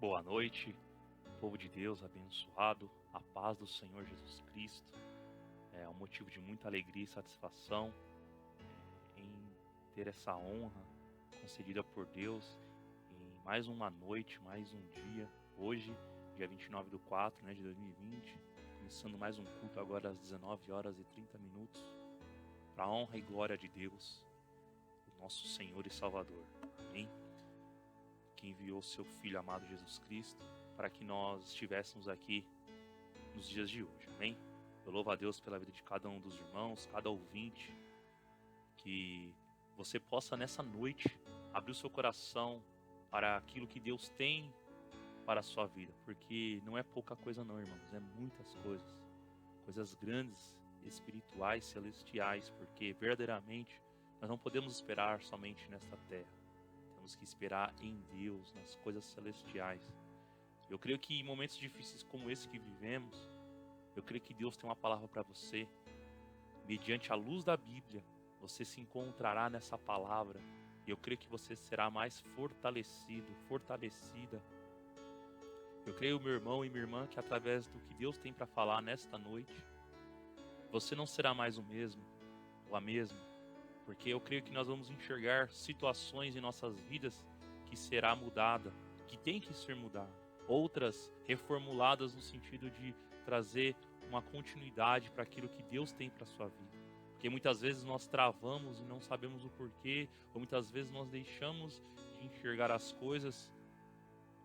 Boa noite, povo de Deus abençoado, a paz do Senhor Jesus Cristo. É um motivo de muita alegria e satisfação em ter essa honra concedida por Deus em mais uma noite, mais um dia. Hoje, dia 29/4, de 2020, começando mais um culto agora às 19h30, para a honra e glória de Deus, o nosso Senhor e Salvador. Amém? Que enviou seu Filho amado Jesus Cristo para que nós estivéssemos aqui nos dias de hoje, amém? Eu louvo a Deus pela vida de cada um dos irmãos, cada ouvinte, que você possa nessa noite abrir o seu coração para aquilo que Deus tem para a sua vida, porque não é pouca coisa não, irmãos, é muitas coisas, coisas grandes, espirituais, celestiais, porque verdadeiramente nós não podemos esperar somente nesta terra. Temos que esperar em Deus, nas coisas celestiais. Eu creio que em momentos difíceis como esse que vivemos, eu creio que Deus tem uma palavra para você. Mediante a luz da Bíblia, você se encontrará nessa palavra. E eu creio que você será mais fortalecido, fortalecida. Eu creio, meu irmão e minha irmã, que através do que Deus tem para falar nesta noite, você não será mais o mesmo ou a mesma. Porque eu creio que nós vamos enxergar situações em nossas vidas que será mudada, que tem que ser mudada. Outras reformuladas no sentido de trazer uma continuidade para aquilo que Deus tem para a sua vida. Porque muitas vezes nós travamos e não sabemos o porquê, ou muitas vezes nós deixamos de enxergar as coisas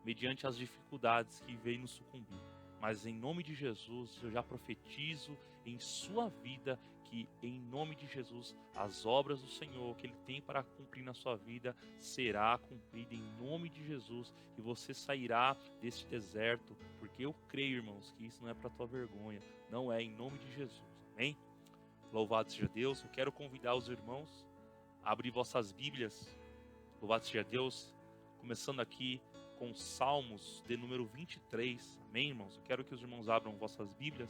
mediante as dificuldades que vêm nos sucumbir. Mas em nome de Jesus, eu já profetizo em sua vida que em nome de Jesus, as obras do Senhor que Ele tem para cumprir na sua vida será cumprida em nome de Jesus, e você sairá deste deserto, porque eu creio, irmãos, que isso não é para tua vergonha, não é, em nome de Jesus, amém? Louvado seja Deus. Eu quero convidar os irmãos a abrir vossas Bíblias, louvado seja Deus, começando aqui com Salmos de número 23, amém, irmãos? Eu quero que os irmãos abram vossas Bíblias,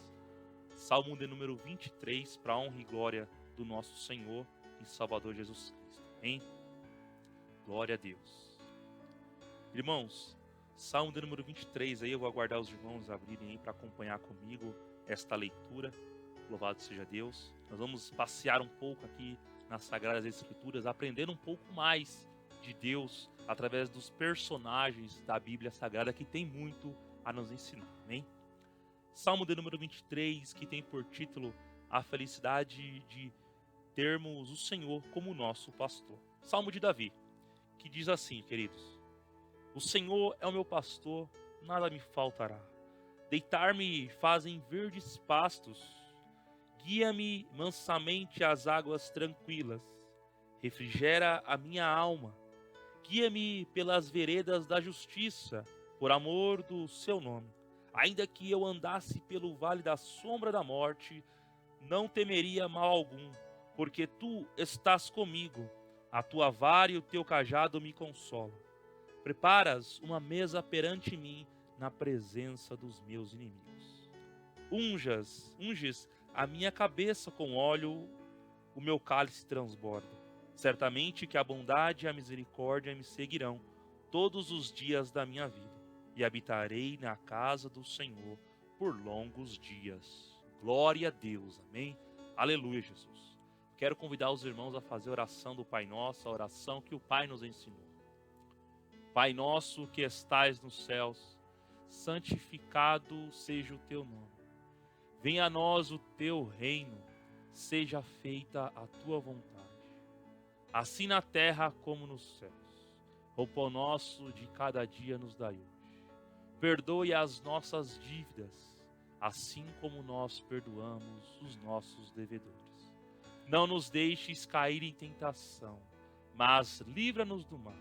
Salmo de número 23, para a honra e glória do nosso Senhor e Salvador Jesus Cristo, amém? Glória a Deus. Irmãos, Salmo de número 23, aí eu vou aguardar os irmãos abrirem aí para acompanhar comigo esta leitura, louvado seja Deus. Nós vamos passear um pouco aqui nas Sagradas Escrituras, aprendendo um pouco mais de Deus através dos personagens da Bíblia Sagrada, que tem muito a nos ensinar, amém? Salmo de número 23, que tem por título a felicidade de termos o Senhor como nosso pastor. Salmo de Davi, que diz assim, queridos: o Senhor é o meu pastor, nada me faltará. Deitar-me fazem verdes pastos, guia-me mansamente às águas tranquilas, refrigera a minha alma. Guia-me pelas veredas da justiça, por amor do seu nome. Ainda que eu andasse pelo vale da sombra da morte, não temeria mal algum, porque tu estás comigo. A tua vara e o teu cajado me consolam. Preparas uma mesa perante mim na presença dos meus inimigos. Unges a minha cabeça com óleo, o meu cálice transborda. Certamente que a bondade e a misericórdia me seguirão todos os dias da minha vida, e habitarei na casa do Senhor por longos dias. Glória a Deus, amém? Aleluia, Jesus. Quero convidar os irmãos a fazer a oração do Pai Nosso, a oração que o Pai nos ensinou. Pai nosso que estais nos céus, santificado seja o teu nome. Venha a nós o teu reino, seja feita a tua vontade, assim na terra como nos céus. O pão nosso de cada dia nos dai hoje. Perdoe as nossas dívidas, assim como nós perdoamos os nossos devedores. Não nos deixes cair em tentação, mas livra-nos do mal,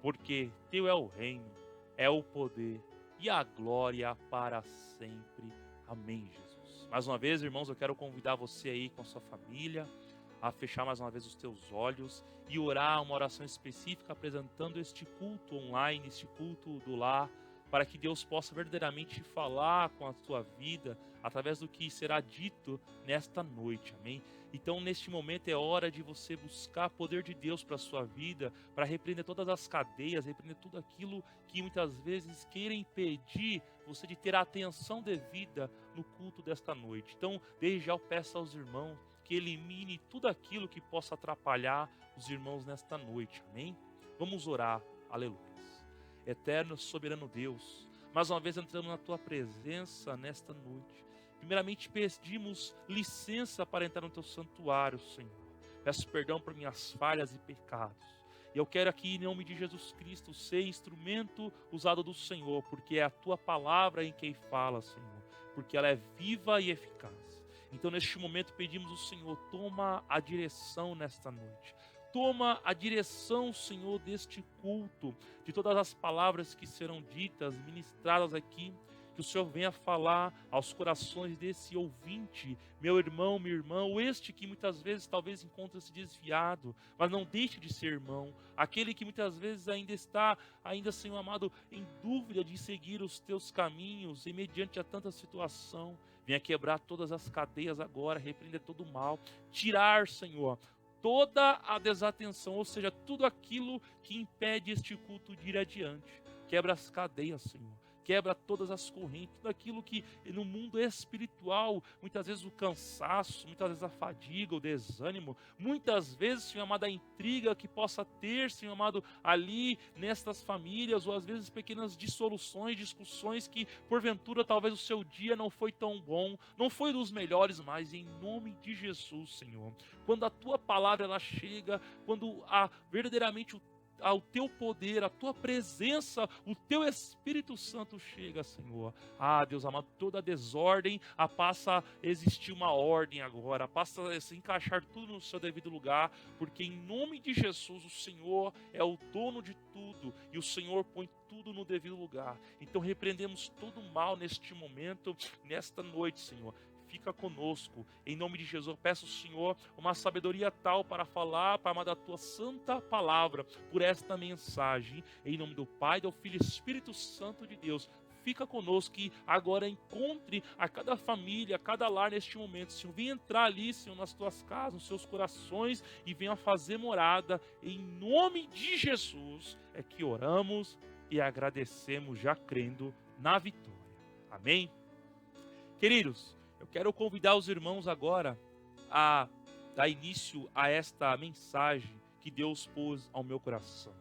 porque teu é o reino, é o poder e a glória para sempre. Amém, Jesus. Mais uma vez, irmãos, eu quero convidar você aí com a sua família a fechar mais uma vez os teus olhos e orar uma oração específica apresentando este culto online, este culto do lar, para que Deus possa verdadeiramente falar com a tua vida através do que será dito nesta noite, amém? Então, neste momento é hora de você buscar poder de Deus para a sua vida, para repreender todas as cadeias, repreender tudo aquilo que muitas vezes queira impedir você de ter a atenção devida no culto desta noite. Então, desde já eu peço aos irmãos que elimine tudo aquilo que possa atrapalhar os irmãos nesta noite, amém? Vamos orar, aleluia. Eterno, soberano Deus, mais uma vez entramos na Tua presença nesta noite. Primeiramente pedimos licença para entrar no Teu santuário, Senhor. Peço perdão por minhas falhas e pecados. E eu quero aqui, em nome de Jesus Cristo, ser instrumento usado do Senhor, porque é a Tua palavra em quem fala, Senhor, porque ela é viva e eficaz. Então, neste momento, pedimos ao Senhor, toma a direção nesta noite. Toma a direção, Senhor, deste culto, de todas as palavras que serão ditas, ministradas aqui, que o Senhor venha falar aos corações desse ouvinte, meu irmão, minha irmã, ou este que muitas vezes talvez encontra-se desviado, mas não deixe de ser irmão, aquele que muitas vezes ainda está, Senhor amado, em dúvida de seguir os teus caminhos, e mediante a tanta situação, venha quebrar todas as cadeias agora, repreender todo o mal, tirar, Senhor, toda a desatenção, ou seja, tudo aquilo que impede este culto de ir adiante. Quebra as cadeias, Senhor. Quebra todas as correntes, tudo aquilo que no mundo espiritual, muitas vezes o cansaço, muitas vezes a fadiga, o desânimo, muitas vezes, Senhor amado, a intriga que possa ter, Senhor amado, ali nestas famílias, ou às vezes pequenas dissoluções, discussões que porventura talvez o seu dia não foi tão bom, não foi dos melhores, mas em nome de Jesus, Senhor, quando a Tua palavra ela chega, quando verdadeiramente ao Teu poder, a Tua presença, o Teu Espírito Santo chega, Senhor. Deus amado, toda desordem, passa a existir uma ordem agora, passa a se encaixar tudo no seu devido lugar, porque em nome de Jesus, o Senhor é o dono de tudo, e o Senhor põe tudo no devido lugar. Então repreendemos todo o mal neste momento, nesta noite, Senhor. Fica conosco, em nome de Jesus. Eu peço, Senhor, uma sabedoria tal para falar, para amar da Tua santa palavra, por esta mensagem, em nome do Pai, do Filho e Espírito Santo de Deus. Fica conosco e agora encontre a cada família, a cada lar neste momento, Senhor. Venha entrar ali, Senhor, nas Tuas casas, nos seus corações e venha fazer morada, em nome de Jesus, é que oramos e agradecemos já crendo na vitória. Amém? Queridos, eu quero convidar os irmãos agora a dar início a esta mensagem que Deus pôs ao meu coração.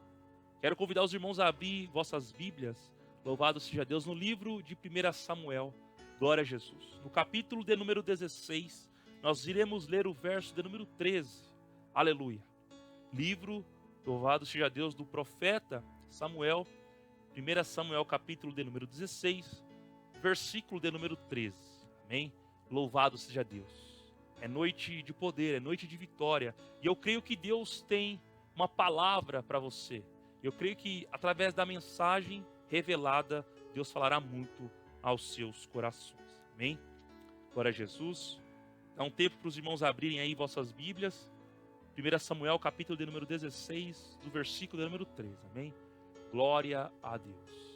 Quero convidar os irmãos a abrir vossas Bíblias, louvado seja Deus, no livro de 1 Samuel, glória a Jesus. No capítulo de número 16, nós iremos ler o verso de número 13, aleluia. Livro, louvado seja Deus, do profeta Samuel, 1 Samuel capítulo de número 16, versículo de número 13, amém? Louvado seja Deus. É noite de poder, é noite de vitória. E eu creio que Deus tem uma palavra para você. Eu creio que através da mensagem revelada, Deus falará muito aos seus corações. Amém? Glória a Jesus. Dá um tempo para os irmãos abrirem aí vossas Bíblias. 1 Samuel capítulo de número 16, do versículo de número 13. Amém? Glória a Deus.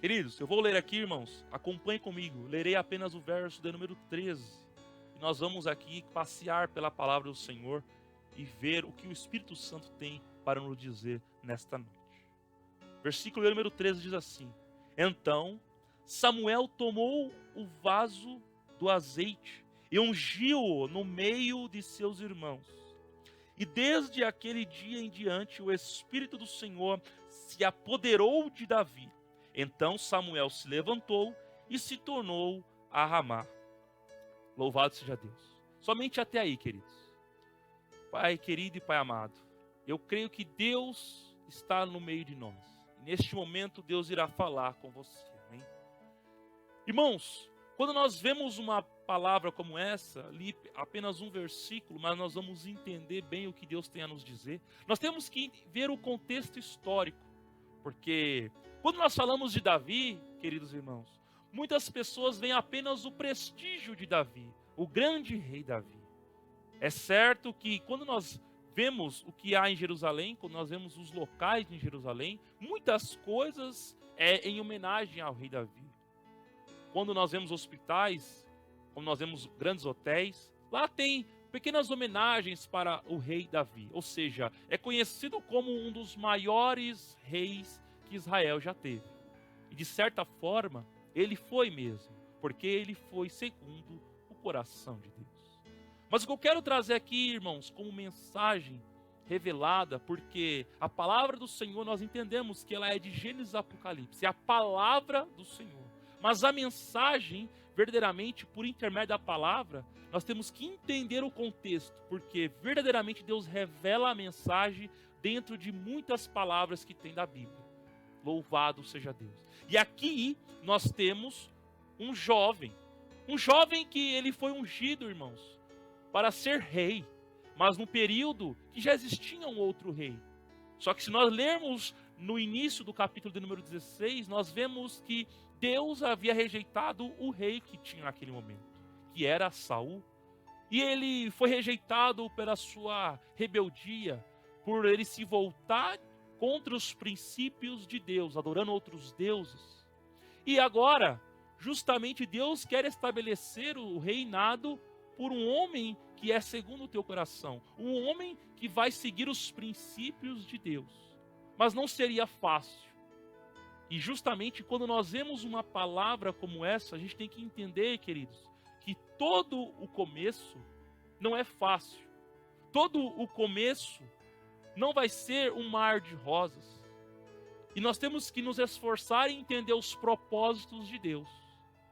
Queridos, eu vou ler aqui, irmãos, acompanhe comigo, lerei apenas o verso de número 13, e nós vamos aqui passear pela palavra do Senhor e ver o que o Espírito Santo tem para nos dizer nesta noite. Versículo de número 13 diz assim: Então Samuel tomou o vaso do azeite e ungiu-o no meio de seus irmãos. E desde aquele dia em diante o Espírito do Senhor se apoderou de Davi. Então Samuel se levantou e se tornou a Ramá. Louvado seja Deus. Somente até aí, queridos. Pai querido e Pai amado, eu creio que Deus está no meio de nós. E neste momento Deus irá falar com você. Amém? Irmãos, quando nós vemos uma palavra como essa, ali apenas um versículo, mas nós vamos entender bem o que Deus tem a nos dizer. Nós temos que ver o contexto histórico, porque quando nós falamos de Davi, queridos irmãos, muitas pessoas veem apenas o prestígio de Davi, o grande rei Davi. É certo que quando nós vemos o que há em Jerusalém, quando nós vemos os locais em Jerusalém, muitas coisas é em homenagem ao rei Davi. quando nós vemos hospitais, quando nós vemos grandes hotéis, lá tem pequenas homenagens para o rei Davi. Ou seja, é conhecido como um dos maiores reis que Israel já teve. E de certa forma, ele foi mesmo, porque ele foi segundo o coração de Deus. Mas o que eu quero trazer aqui, irmãos, como mensagem revelada, porque a palavra do Senhor nós entendemos que ela é de Gênesis a Apocalipse, é a palavra do Senhor. Mas a mensagem, verdadeiramente, por intermédio da palavra, nós temos que entender o contexto, porque verdadeiramente Deus revela a mensagem dentro de muitas palavras que tem da Bíblia. Louvado seja Deus. E aqui nós temos um jovem que ele foi ungido, irmãos, para ser rei, mas no período que já existia um outro rei. Só que se nós lermos no início do capítulo de número 16, nós vemos que Deus havia rejeitado o rei que tinha naquele momento, que era Saul. E ele foi rejeitado pela sua rebeldia, por ele se voltar contra os princípios de Deus, adorando outros deuses. E agora, justamente Deus quer estabelecer o reinado por um homem que é segundo o teu coração, um homem que vai seguir os princípios de Deus. Mas não seria fácil. E justamente quando nós vemos uma palavra como essa, a gente tem que entender, queridos, que todo o começo não é fácil. Todo o começo não vai ser um mar de rosas. E nós temos que nos esforçar em entender os propósitos de Deus.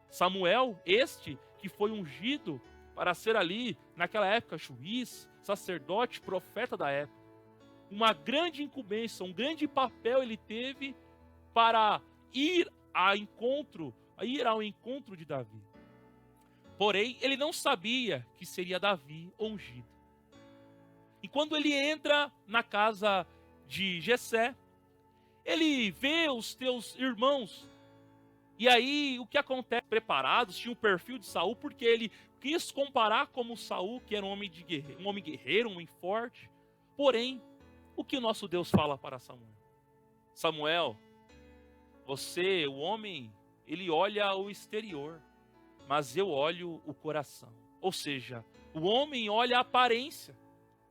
Samuel, este que foi ungido para ser ali, naquela época, juiz, sacerdote, profeta da época. Uma grande incumbência, um grande papel ele teve para ir ao encontro de Davi. Porém, ele não sabia que seria Davi ungido. E quando ele entra na casa de Jessé, ele vê os teus irmãos. E aí, o que acontece? Preparados, tinha o perfil de Saul, porque ele quis comparar como Saul, que era um homem guerreiro, um homem forte. Porém, o que o nosso Deus fala para Samuel? Samuel, você, o homem, ele olha o exterior, mas eu olho o coração. Ou seja, o homem olha a aparência,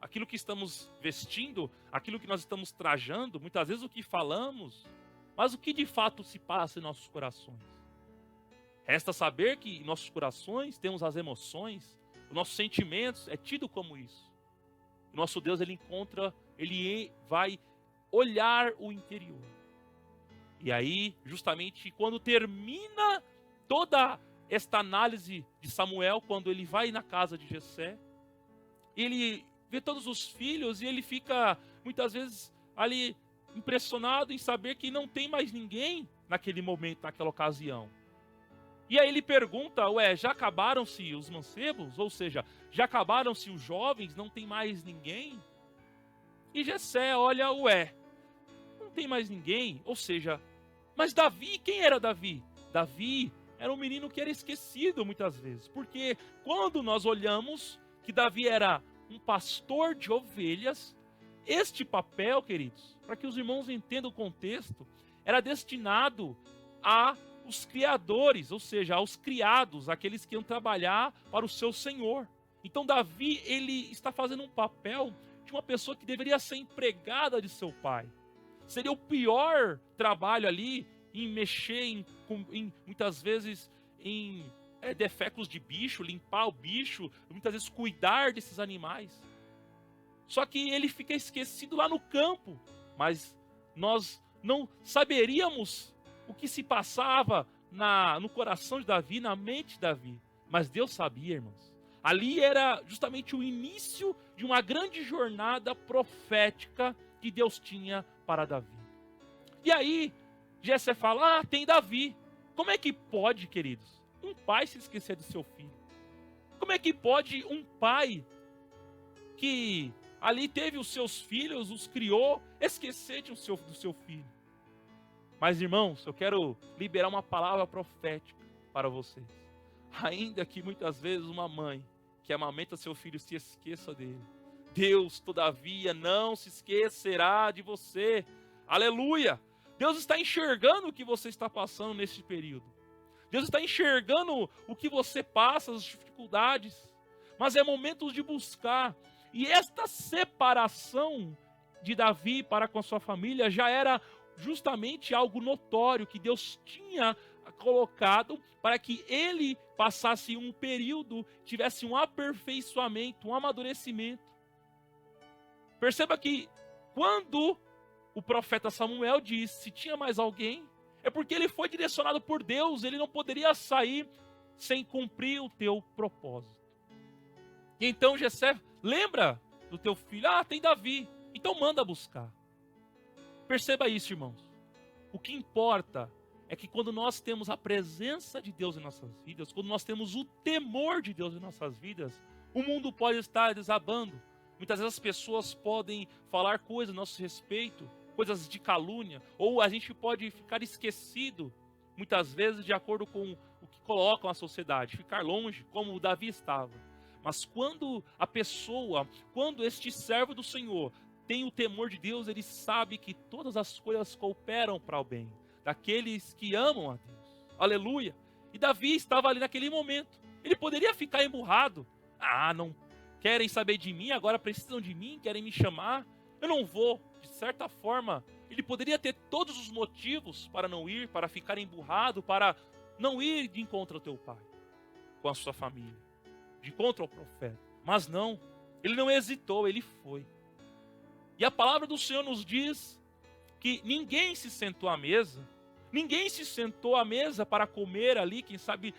aquilo que estamos vestindo, aquilo que nós estamos trajando, muitas vezes o que falamos, mas o que de fato se passa em nossos corações. Resta saber que em nossos corações temos as emoções, os nossos sentimentos, é tido como isso. O nosso Deus, ele vai olhar o interior. E aí, justamente, quando termina toda esta análise de Samuel, quando ele vai na casa de Jessé, ele vê todos os filhos e ele fica, muitas vezes, ali impressionado em saber que não tem mais ninguém naquele momento, naquela ocasião. E aí ele pergunta, já acabaram-se os mancebos? Ou seja, já acabaram-se os jovens? Não tem mais ninguém? E Jessé olha, não tem mais ninguém? Ou seja, mas Davi, quem era Davi? Davi era um menino que era esquecido muitas vezes. Porque quando nós olhamos que Davi era um pastor de ovelhas, este papel, queridos, para que os irmãos entendam o contexto, era destinado aos criadores, ou seja, aos criados, aqueles que iam trabalhar para o seu senhor. Então Davi, ele está fazendo um papel de uma pessoa que deveria ser empregada de seu pai. Seria o pior trabalho ali em mexer, muitas vezes, em defecos de bicho, limpar o bicho, muitas vezes cuidar desses animais. Só que ele fica esquecido lá no campo, mas nós não saberíamos o que se passava no coração de Davi, na mente de Davi. Mas Deus sabia, irmãos. Ali era justamente o início de uma grande jornada profética que Deus tinha para Davi. E aí, Jessé fala, tem Davi. Como é que pode, queridos, um pai se esquecer do seu filho? Como é que pode um pai que ali teve os seus filhos, os criou, esquecer do seu filho? Mas, irmãos, eu quero liberar uma palavra profética para vocês. Ainda que muitas vezes uma mãe que amamenta seu filho se esqueça dele, Deus, todavia, não se esquecerá de você. Aleluia! Deus está enxergando o que você está passando nesse período. Deus está enxergando o que você passa, as dificuldades. Mas é momento de buscar. E esta separação de Davi para com a sua família já era justamente algo notório que Deus tinha colocado para que ele passasse um período, tivesse um aperfeiçoamento, um amadurecimento. Perceba que quando o profeta Samuel disse se tinha mais alguém, é porque ele foi direcionado por Deus, ele não poderia sair sem cumprir o teu propósito. E então Jessé, lembra do teu filho? Tem Davi, então manda buscar. Perceba isso, irmãos. O que importa é que quando nós temos a presença de Deus em nossas vidas, quando nós temos o temor de Deus em nossas vidas, o mundo pode estar desabando. Muitas vezes as pessoas podem falar coisas a nosso respeito, coisas de calúnia, ou a gente pode ficar esquecido, muitas vezes de acordo com o que colocam a sociedade, ficar longe, como o Davi estava. Mas quando a pessoa, quando este servo do Senhor tem o temor de Deus, ele sabe que todas as coisas cooperam para o bem daqueles que amam a Deus. Aleluia! E Davi estava ali naquele momento. Ele poderia ficar emburrado. Não querem saber de mim, agora precisam de mim, querem me chamar. Eu não vou. De certa forma, ele poderia ter todos os motivos para não ir, para ficar emburrado, para não ir de encontro ao teu pai, com a sua família, de encontro ao profeta. Mas não, ele não hesitou, ele foi. E a palavra do Senhor nos diz que ninguém se sentou à mesa, ninguém se sentou à mesa para comer ali, quem sabe,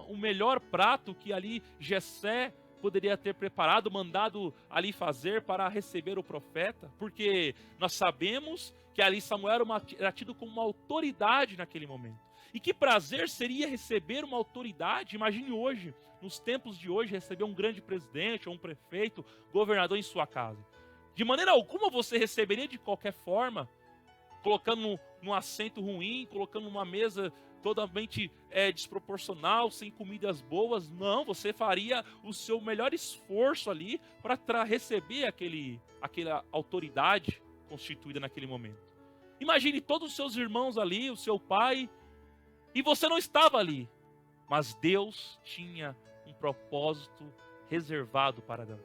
o melhor prato que ali Jessé poderia ter preparado, mandado ali fazer para receber o profeta, porque nós sabemos que ali Samuel era tido como uma autoridade naquele momento. E que prazer seria receber uma autoridade, imagine hoje, nos tempos de hoje, receber um grande presidente, ou um prefeito, governador em sua casa. De maneira alguma você receberia de qualquer forma, colocando num assento ruim, colocando numa mesa totalmente desproporcional, sem comidas boas. Não, você faria o seu melhor esforço ali para receber aquela autoridade constituída naquele momento. Imagine todos os seus irmãos ali, o seu pai, e você não estava ali. Mas Deus tinha um propósito reservado para Davi.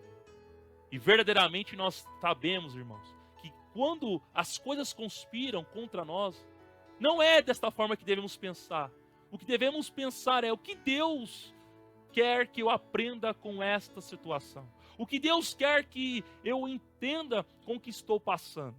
E verdadeiramente nós sabemos, irmãos, que quando as coisas conspiram contra nós, não é desta forma que devemos pensar. O que devemos pensar é o que Deus quer que eu aprenda com esta situação. O que Deus quer que eu entenda com o que estou passando.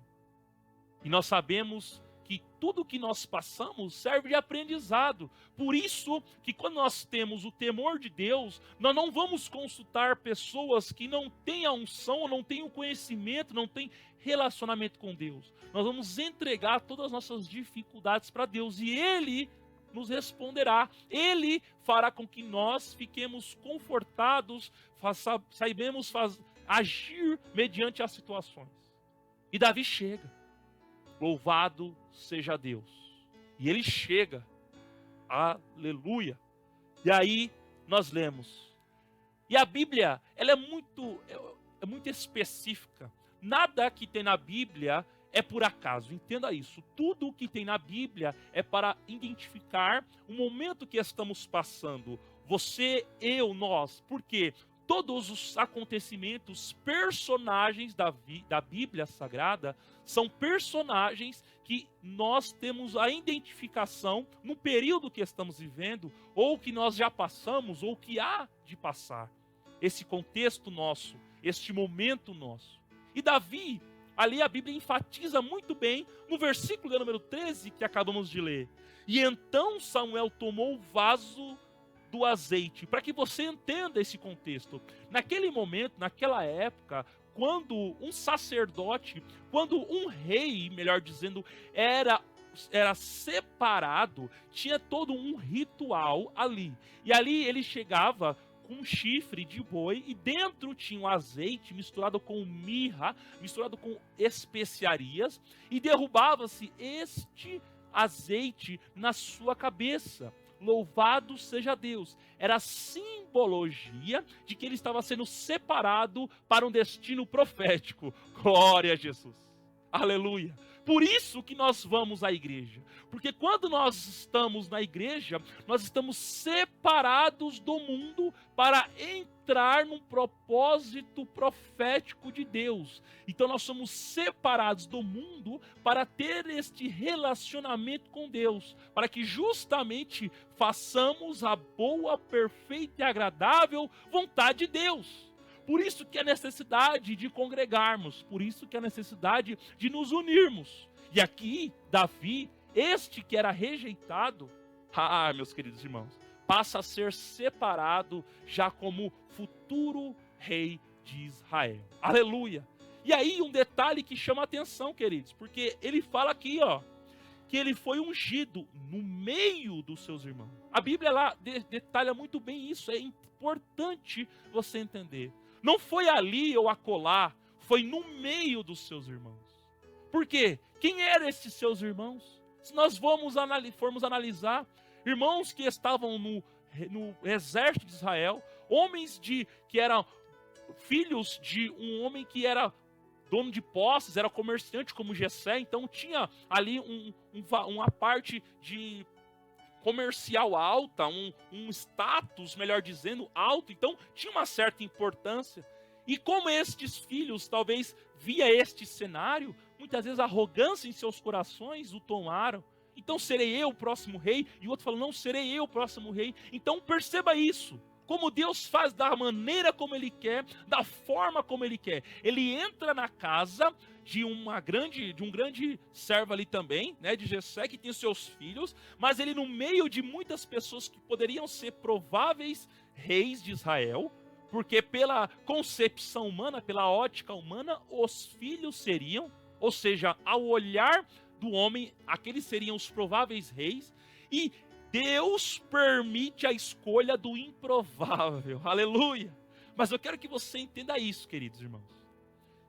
E nós sabemos que tudo que nós passamos serve de aprendizado. Por isso que quando nós temos o temor de Deus, nós não vamos consultar pessoas que não têm a unção, não têm o conhecimento, não têm relacionamento com Deus. Nós vamos entregar todas as nossas dificuldades para Deus e Ele nos responderá. Ele fará com que nós fiquemos confortados, saibamos agir mediante as situações. E Davi chega. Louvado seja Deus. E ele chega. Aleluia. E aí nós lemos. E a Bíblia, ela é muito específica. Nada que tem na Bíblia é por acaso. Entenda isso. Tudo o que tem na Bíblia é para identificar o momento que estamos passando. Você, eu, nós. Por quê? Todos os acontecimentos, personagens da Bíblia Sagrada, são personagens que nós temos a identificação no período que estamos vivendo, ou que nós já passamos, ou que há de passar. Esse contexto nosso, este momento nosso. E Davi, ali a Bíblia enfatiza muito bem no versículo número 13 que acabamos de ler. E então Samuel tomou o vaso do azeite, para que você entenda esse contexto. Naquele momento, naquela época, quando um sacerdote, quando um rei, melhor dizendo, era separado, tinha todo um ritual ali. E ali ele chegava com um chifre de boi e dentro tinha um azeite misturado com mirra, misturado com especiarias, e derrubava-se este azeite na sua cabeça. Louvado seja Deus. Era a simbologia de que ele estava sendo separado para um destino profético. Glória a Jesus. Aleluia. Por isso que nós vamos à igreja. Porque quando nós estamos na igreja, nós estamos separados do mundo para entrar num propósito profético de Deus. Então nós somos separados do mundo para ter este relacionamento com Deus, para que justamente façamos a boa, perfeita e agradável vontade de Deus. Por isso que a necessidade de congregarmos, por isso que a necessidade de nos unirmos. E aqui, Davi, este que era rejeitado, meus queridos irmãos, passa a ser separado já como futuro rei de Israel. Aleluia! E aí um detalhe que chama a atenção, queridos, porque ele fala aqui, que ele foi ungido no meio dos seus irmãos. A Bíblia lá detalha muito bem isso, é importante você entender. Não foi ali ou acolá, foi no meio dos seus irmãos. Por quê? Quem eram esses seus irmãos? Se nós formos analisar, irmãos que estavam no exército de Israel, homens que eram filhos de um homem que era dono de posses, era comerciante como Jessé, então tinha ali uma parte de comercial alta, um status, melhor dizendo, alto, então tinha uma certa importância. E como estes filhos talvez via este cenário, muitas vezes a arrogância em seus corações o tomaram. Então serei eu o próximo rei? E o outro fala, não, serei eu o próximo rei. Então perceba isso. Como Deus faz da maneira como Ele quer, da forma como Ele quer. Ele entra na casa de um grande servo ali também, né, de Jessé, que tem seus filhos, mas ele no meio de muitas pessoas que poderiam ser prováveis reis de Israel, porque pela concepção humana, pela ótica humana, os filhos seriam, ou seja, ao olhar do homem, aqueles seriam os prováveis reis, e Deus permite a escolha do improvável, aleluia. Mas eu quero que você entenda isso, queridos irmãos,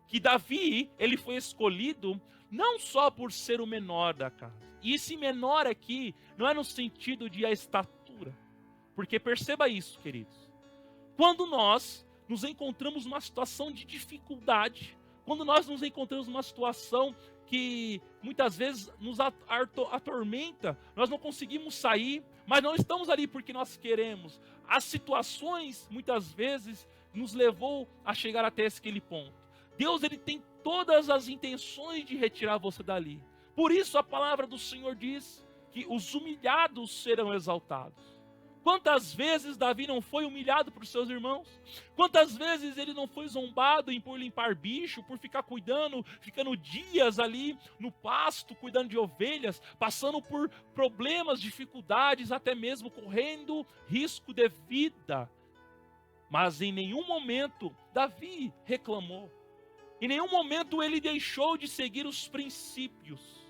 que Davi, ele foi escolhido não só por ser o menor da casa, e esse menor aqui não é no sentido de a estatura, porque perceba isso, queridos, quando nós nos encontramos numa situação de dificuldade, quando nós nos encontramos numa situação que muitas vezes nos atormenta, nós não conseguimos sair, mas não estamos ali porque nós queremos. As situações, muitas vezes, nos levou a chegar até aquele ponto. Deus, ele tem todas as intenções de retirar você dali. Por isso a palavra do Senhor diz que os humilhados serão exaltados. Quantas vezes Davi não foi humilhado por seus irmãos? Quantas vezes ele não foi zombado por limpar bicho, por ficar ficando dias ali no pasto, cuidando de ovelhas, passando por problemas, dificuldades, até mesmo correndo risco de vida. Mas em nenhum momento Davi reclamou. Em nenhum momento ele deixou de seguir os princípios.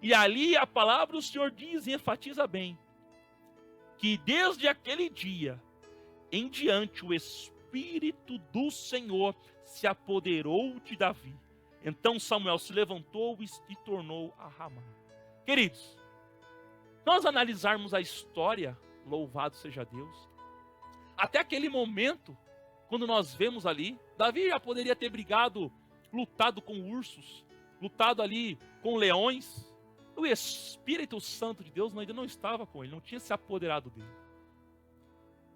E ali a palavra do Senhor diz e enfatiza bem, que desde aquele dia em diante o Espírito do Senhor se apoderou de Davi. Então Samuel se levantou e tornou a Ramá. Queridos, nós analisarmos a história, louvado seja Deus, até aquele momento, quando nós vemos ali, Davi já poderia ter lutado com ursos, lutado ali com leões. O Espírito Santo de Deus ainda não estava com ele, não tinha se apoderado dele.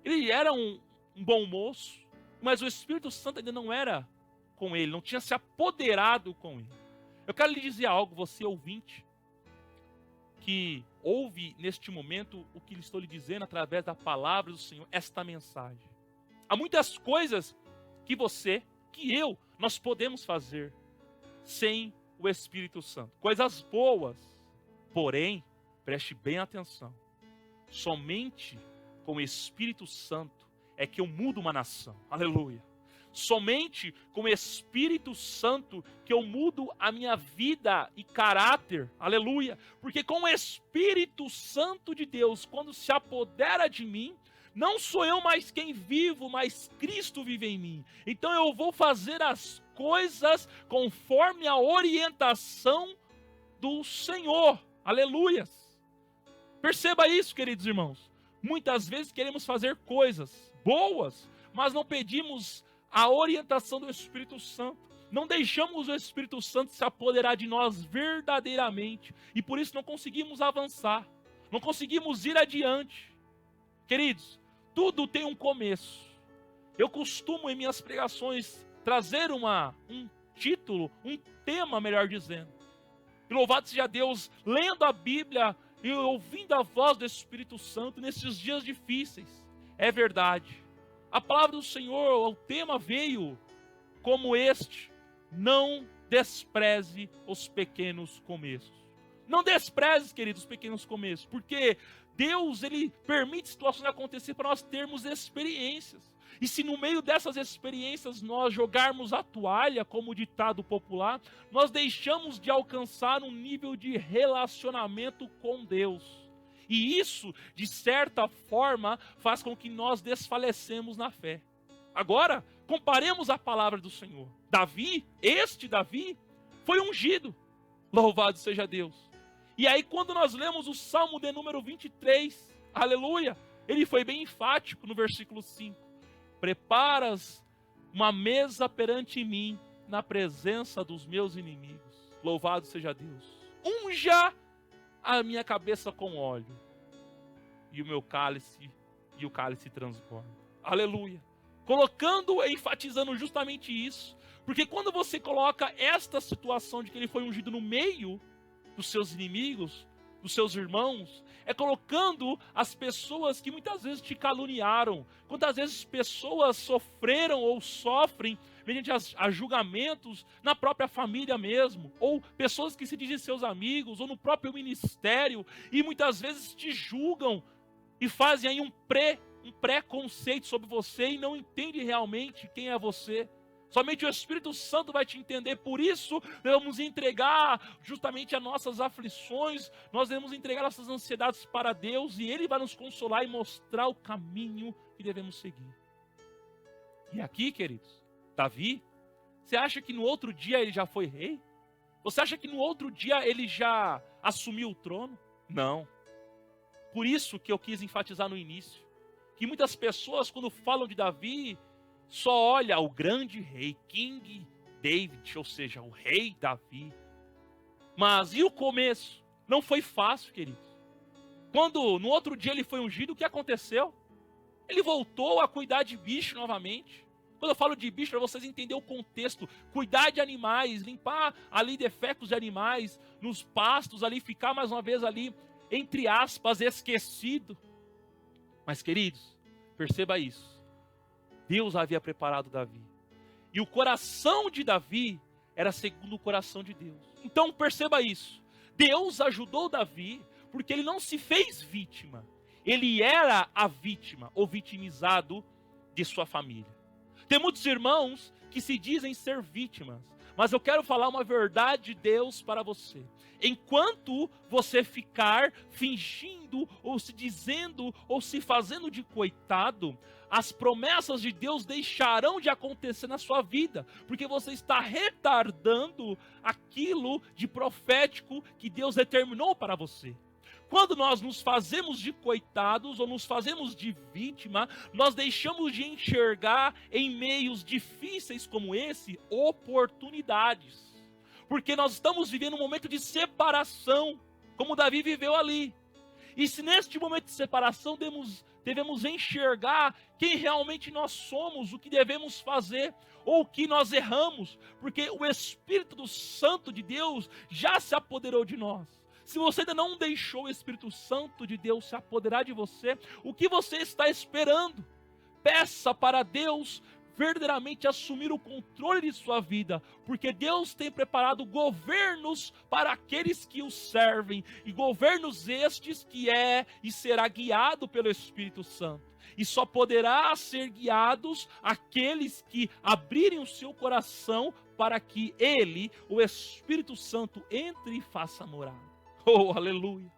Ele era um bom moço, mas o Espírito Santo ainda não era com ele, não tinha se apoderado com ele. Eu quero lhe dizer algo, você ouvinte, que ouve neste momento o que estou lhe dizendo através da palavra do Senhor, esta mensagem. Há muitas coisas que você, que eu, nós podemos fazer sem o Espírito Santo. Coisas boas. Porém, preste bem atenção, somente com o Espírito Santo é que eu mudo uma nação, aleluia. Somente com o Espírito Santo que eu mudo a minha vida e caráter, aleluia. Porque com o Espírito Santo de Deus, quando se apodera de mim, não sou eu mais quem vivo, mas Cristo vive em mim. Então eu vou fazer as coisas conforme a orientação do Senhor. Aleluias. Perceba isso, queridos irmãos. Muitas vezes queremos fazer coisas boas, mas não pedimos a orientação do Espírito Santo. não deixamos o Espírito Santo se apoderar de nós verdadeiramente. E por isso não conseguimos avançar. Não conseguimos ir adiante. Queridos, tudo tem um começo. Eu costumo em minhas pregações trazer um título, um tema, melhor dizendo. E louvado seja Deus, lendo a Bíblia e ouvindo a voz do Espírito Santo nesses dias difíceis. É verdade. A palavra do Senhor, o tema veio como este: não despreze os pequenos começos. Não despreze, queridos, os pequenos começos, porque Deus, Ele permite situações acontecer para nós termos experiências. E se no meio dessas experiências nós jogarmos a toalha, como o ditado popular, nós deixamos de alcançar um nível de relacionamento com Deus. E isso, de certa forma, faz com que nós desfalecemos na fé. Agora, comparemos a palavra do Senhor. Davi, foi ungido. Louvado seja Deus. E aí, quando nós lemos o Salmo de número 23, aleluia, ele foi bem enfático no versículo 5. Preparas uma mesa perante mim, na presença dos meus inimigos. Louvado seja Deus. Unja a minha cabeça com óleo, e o cálice transborda. Aleluia. Colocando, enfatizando justamente isso. Porque quando você coloca esta situação de que ele foi ungido no meio dos seus inimigos, dos seus irmãos, é colocando as pessoas que muitas vezes te caluniaram, quantas vezes pessoas sofreram ou sofrem mediante a julgamentos na própria família mesmo, ou pessoas que se dizem seus amigos, ou no próprio ministério, e muitas vezes te julgam e fazem aí um preconceito sobre você e não entende realmente quem é você. Somente o Espírito Santo vai te entender. Por isso, devemos entregar justamente as nossas aflições, nós devemos entregar nossas ansiedades para Deus, e Ele vai nos consolar e mostrar o caminho que devemos seguir. E aqui, queridos, Davi, você acha que no outro dia ele já foi rei? Você acha que no outro dia ele já assumiu o trono? Não. Por isso que eu quis enfatizar no início, que muitas pessoas, quando falam de Davi, só olha o grande rei, King David, ou seja, o rei Davi. Mas e o começo? Não foi fácil, queridos. Quando no outro dia ele foi ungido, o que aconteceu? Ele voltou a cuidar de bicho novamente. Quando eu falo de bicho, para vocês entenderem o contexto, cuidar de animais, limpar ali defectos de animais, nos pastos ali, ficar mais uma vez ali, entre aspas, esquecido. Mas, queridos, perceba isso. Deus havia preparado Davi. E o coração de Davi era segundo o coração de Deus. Então perceba isso. Deus ajudou Davi porque ele não se fez vítima. Ele era a vítima, ou vitimizado de sua família. Tem muitos irmãos que se dizem ser vítimas. Mas eu quero falar uma verdade de Deus para você. Enquanto você ficar fingindo, ou se dizendo, ou se fazendo de coitado, as promessas de Deus deixarão de acontecer na sua vida, porque você está retardando aquilo de profético que Deus determinou para você. Quando nós nos fazemos de coitados ou nos fazemos de vítima, nós deixamos de enxergar em meios difíceis como esse oportunidades. Porque nós estamos vivendo um momento de separação, como Davi viveu ali. E se neste momento de separação devemos enxergar quem realmente nós somos, o que devemos fazer, ou o que nós erramos, porque o Espírito Santo de Deus já se apoderou de nós. Se você ainda não deixou o Espírito Santo de Deus se apoderar de você, o que você está esperando? Peça para Deus verdadeiramente assumir o controle de sua vida, porque Deus tem preparado governos para aqueles que o servem, e governos estes que é e será guiado pelo Espírito Santo. E só poderá ser guiados aqueles que abrirem o seu coração para que Ele, o Espírito Santo, entre e faça morada. Oh, aleluia!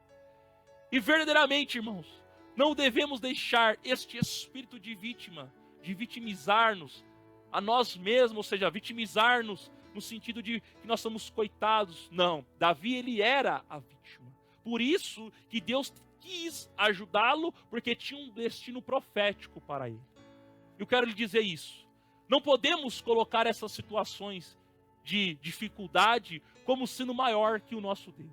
E verdadeiramente, irmãos, não devemos deixar este espírito de vítima, de vitimizar-nos a nós mesmos, ou seja, vitimizar-nos no sentido de que nós somos coitados. Não, Davi, ele era a vítima. Por isso que Deus quis ajudá-lo, porque tinha um destino profético para ele. Eu quero lhe dizer isso. Não podemos colocar essas situações de dificuldade como sendo maior que o nosso Deus.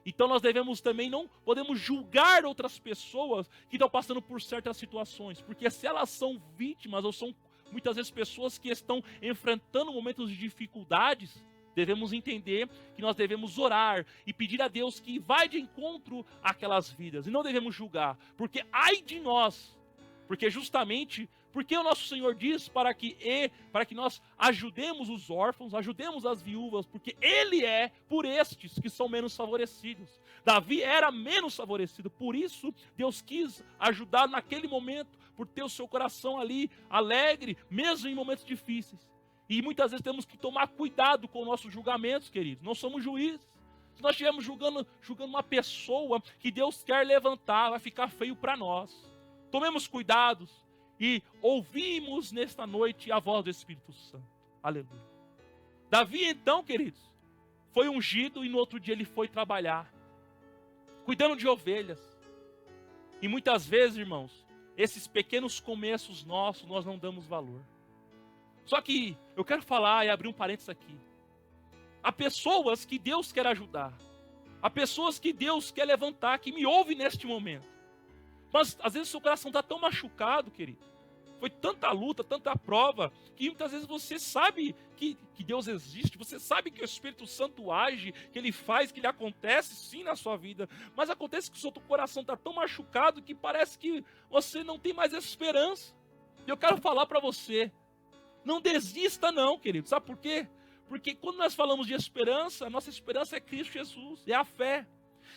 Então nós devemos também, não podemos julgar outras pessoas que estão passando por certas situações, porque se elas são vítimas ou são muitas vezes pessoas que estão enfrentando momentos de dificuldades, devemos entender que nós devemos orar e pedir a Deus que vá de encontro àquelas vidas, e não devemos julgar, porque ai de nós, porque justamente porque o nosso Senhor diz para que nós ajudemos os órfãos, ajudemos as viúvas, porque Ele é por estes que são menos favorecidos. Davi era menos favorecido, por isso Deus quis ajudar naquele momento, por ter o seu coração ali alegre, mesmo em momentos difíceis. E muitas vezes temos que tomar cuidado com os nossos julgamentos, queridos. Não somos juízes. Se nós estivermos julgando uma pessoa que Deus quer levantar, vai ficar feio para nós. Tomemos cuidados e ouvimos nesta noite a voz do Espírito Santo. Aleluia. Davi então, queridos, foi ungido e no outro dia ele foi trabalhar, cuidando de ovelhas. E muitas vezes, irmãos, esses pequenos começos nossos, nós não damos valor. Só que eu quero falar e abrir um parênteses aqui. Há pessoas que Deus quer ajudar. Há pessoas que Deus quer levantar, que me ouvem neste momento. Mas às vezes o seu coração está tão machucado, querido. Foi tanta luta, tanta prova, que muitas vezes você sabe que Deus existe, você sabe que o Espírito Santo age, que Ele faz, que Ele acontece sim na sua vida. Mas acontece que o seu coração está tão machucado que parece que você não tem mais esperança. E eu quero falar para você, não desista não, querido. Sabe por quê? Porque quando nós falamos de esperança, a nossa esperança é Cristo Jesus, é a fé.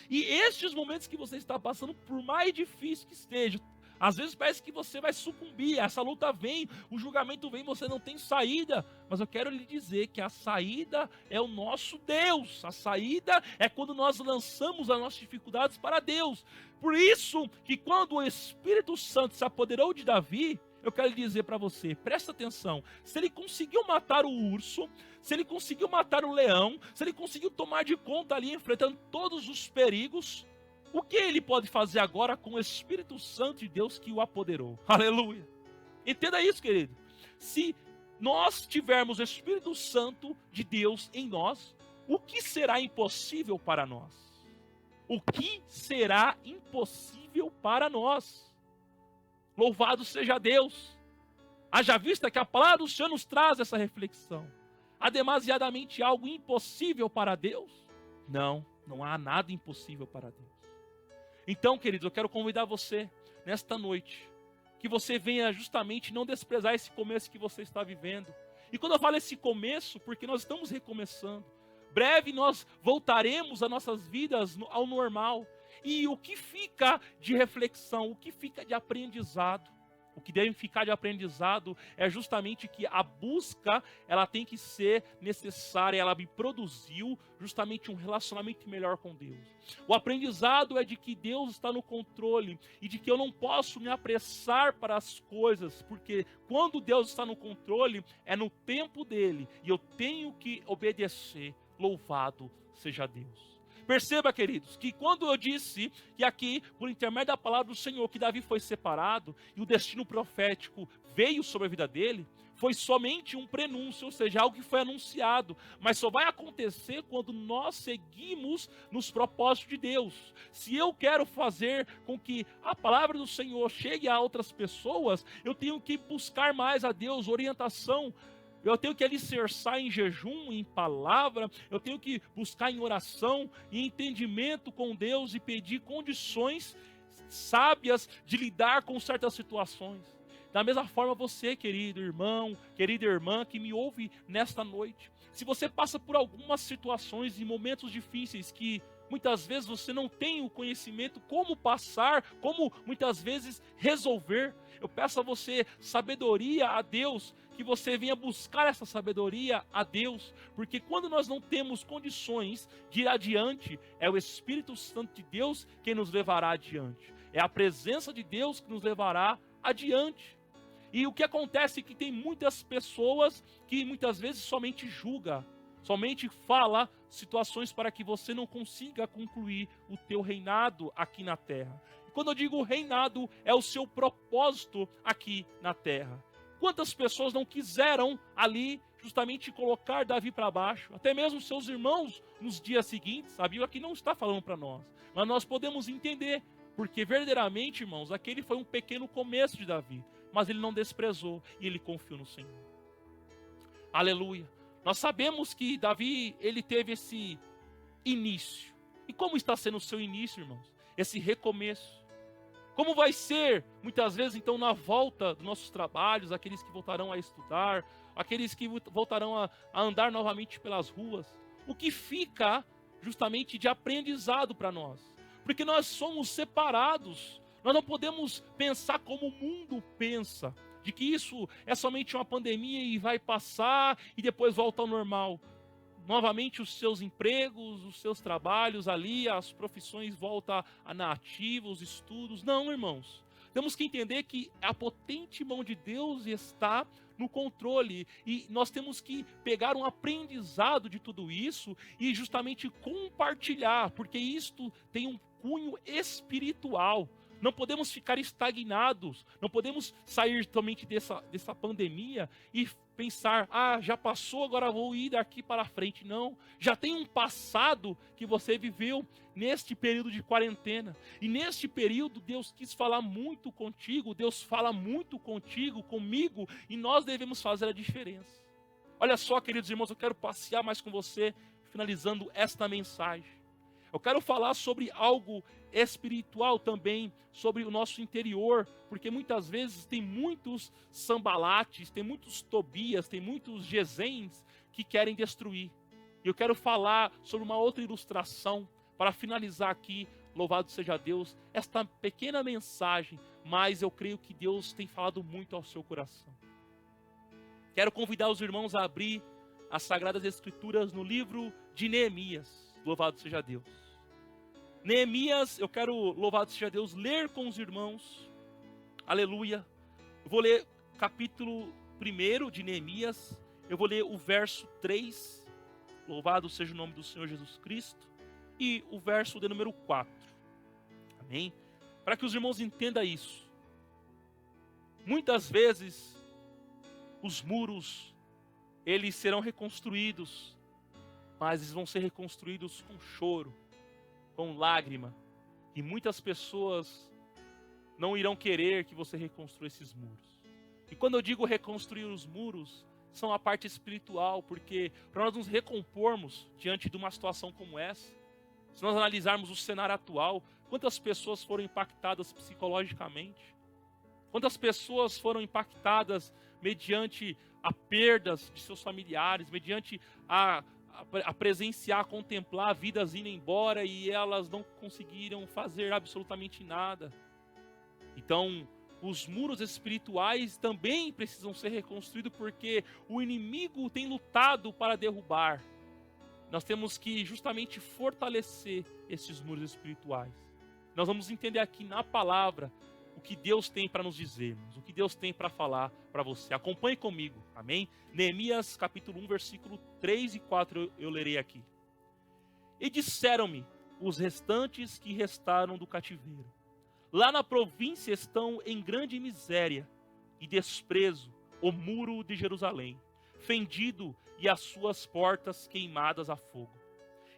E estes momentos que você está passando, por mais difícil que esteja, às vezes parece que você vai sucumbir, essa luta vem, o julgamento vem, você não tem saída. Mas eu quero lhe dizer que a saída é o nosso Deus. A saída é quando nós lançamos as nossas dificuldades para Deus. Por isso que quando o Espírito Santo se apoderou de Davi, eu quero lhe dizer para você, presta atenção, se ele conseguiu matar o urso, se ele conseguiu matar o leão, se ele conseguiu tomar de conta ali, enfrentando todos os perigos, o que ele pode fazer agora com o Espírito Santo de Deus que o apoderou? Aleluia! Entenda isso, querido. Se nós tivermos o Espírito Santo de Deus em nós, o que será impossível para nós? O que será impossível para nós? Louvado seja Deus. Haja vista que a palavra do Senhor nos traz essa reflexão. Há demasiadamente algo impossível para Deus? Não, não há nada impossível para Deus. Então, queridos, eu quero convidar você, nesta noite, que você venha justamente não desprezar esse começo que você está vivendo. E quando eu falo esse começo, porque nós estamos recomeçando. Breve nós voltaremos as nossas vidas ao normal. E o que fica de reflexão, o que fica de aprendizado? O que deve ficar de aprendizado é justamente que a busca, ela tem que ser necessária, ela me produziu justamente um relacionamento melhor com Deus. O aprendizado é de que Deus está no controle e de que eu não posso me apressar para as coisas, porque quando Deus está no controle, é no tempo dele e eu tenho que obedecer. Louvado seja Deus. Perceba, queridos, que quando eu disse que aqui, por intermédio da palavra do Senhor, que Davi foi separado e o destino profético veio sobre a vida dele, foi somente um prenúncio, ou seja, algo que foi anunciado, mas só vai acontecer quando nós seguimos nos propósitos de Deus. Se eu quero fazer com que a palavra do Senhor chegue a outras pessoas, eu tenho que buscar mais a Deus, orientação. Eu tenho que alicerçar em jejum, em palavra, eu tenho que buscar em oração, em entendimento com Deus e pedir condições sábias de lidar com certas situações. Da mesma forma você, querido irmão, querida irmã que me ouve nesta noite, se você passa por algumas situações e momentos difíceis que muitas vezes você não tem o conhecimento como passar, como muitas vezes resolver, eu peço a você sabedoria a Deus, que você venha buscar essa sabedoria a Deus, porque quando nós não temos condições de ir adiante, é o Espírito Santo de Deus quem nos levará adiante, é a presença de Deus que nos levará adiante. E o que acontece é que tem muitas pessoas que muitas vezes somente julgam, somente fala situações para que você não consiga concluir o teu reinado aqui na terra. E quando eu digo reinado, é o seu propósito aqui na terra. Quantas pessoas não quiseram ali justamente colocar Davi para baixo, até mesmo seus irmãos nos dias seguintes. A Bíblia aqui não está falando para nós, mas nós podemos entender, porque verdadeiramente, irmãos, aquele foi um pequeno começo de Davi, mas ele não desprezou e ele confiou no Senhor. Aleluia. Nós sabemos que Davi, ele teve esse início. E como está sendo o seu início, irmãos? Esse recomeço. Como vai ser, muitas vezes, então, na volta dos nossos trabalhos, aqueles que voltarão a estudar, aqueles que voltarão a andar novamente pelas ruas? O que fica, justamente, de aprendizado para nós? Porque nós somos separados. Nós não podemos pensar como o mundo pensa, de que isso é somente uma pandemia e vai passar e depois volta ao normal. Novamente os seus empregos, os seus trabalhos ali, as profissões voltam na ativa, os estudos. Não, irmãos. Temos que entender que a potente mão de Deus está no controle. E nós temos que pegar um aprendizado de tudo isso e justamente compartilhar, porque isto tem um cunho espiritual. Não podemos ficar estagnados, não podemos sair somente dessa pandemia e pensar, já passou, agora vou ir daqui para frente. Não, já tem um passado que você viveu neste período de quarentena. E neste período Deus quis falar muito contigo, Deus fala muito contigo, comigo, e nós devemos fazer a diferença. Olha só, queridos irmãos, eu quero passear mais com você, finalizando esta mensagem. Eu quero falar sobre algo espiritual também, sobre o nosso interior, porque muitas vezes tem muitos Sambalates, tem muitos Tobias, tem muitos Gesens que querem destruir. E eu quero falar sobre uma outra ilustração, para finalizar aqui, louvado seja Deus, esta pequena mensagem, mas eu creio que Deus tem falado muito ao seu coração. Quero convidar os irmãos a abrir as Sagradas Escrituras no livro de Neemias. Louvado seja Deus. Neemias, eu quero, louvado seja Deus, ler com os irmãos. Aleluia. Eu vou ler capítulo 1 de Neemias. Eu vou ler o verso 3. Louvado seja o nome do Senhor Jesus Cristo. E o verso de número 4. Amém? Para que os irmãos entendam isso. Muitas vezes, os muros, eles serão reconstruídos, mas eles vão ser reconstruídos com choro, com lágrima. E muitas pessoas não irão querer que você reconstrua esses muros. E quando eu digo reconstruir os muros, são a parte espiritual, porque para nós nos recompormos diante de uma situação como essa, se nós analisarmos o cenário atual, quantas pessoas foram impactadas psicologicamente? Quantas pessoas foram impactadas mediante a perdas de seus familiares, mediante a presenciar, a contemplar vidas indo embora e elas não conseguiram fazer absolutamente nada. Então, os muros espirituais também precisam ser reconstruídos, porque o inimigo tem lutado para derrubar. Nós temos que justamente fortalecer esses muros espirituais. Nós vamos entender aqui na palavra o que Deus tem para nos dizer, o que Deus tem para falar para você. Acompanhe comigo, amém? Neemias capítulo 1, versículo 3 e 4 eu lerei aqui. E disseram-me os restantes que restaram do cativeiro: lá na província estão em grande miséria e desprezo o muro de Jerusalém, fendido e as suas portas queimadas a fogo.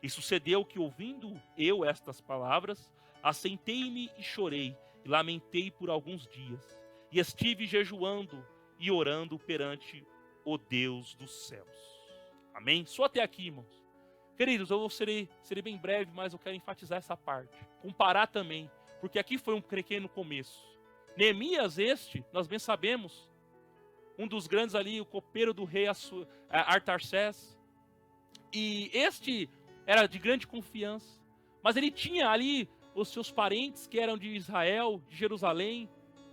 E sucedeu que, ouvindo eu estas palavras, assentei-me e chorei, e lamentei por alguns dias, e estive jejuando e orando perante o Deus dos céus. Amém? Só até aqui, irmãos. Queridos, eu serei bem breve, mas eu quero enfatizar essa parte. Comparar também, porque aqui foi um pequeno começo. Neemias nós bem sabemos, um dos grandes ali, o copeiro do rei Artaxerxes, e este era de grande confiança, mas ele tinha ali os seus parentes que eram de Israel, de Jerusalém,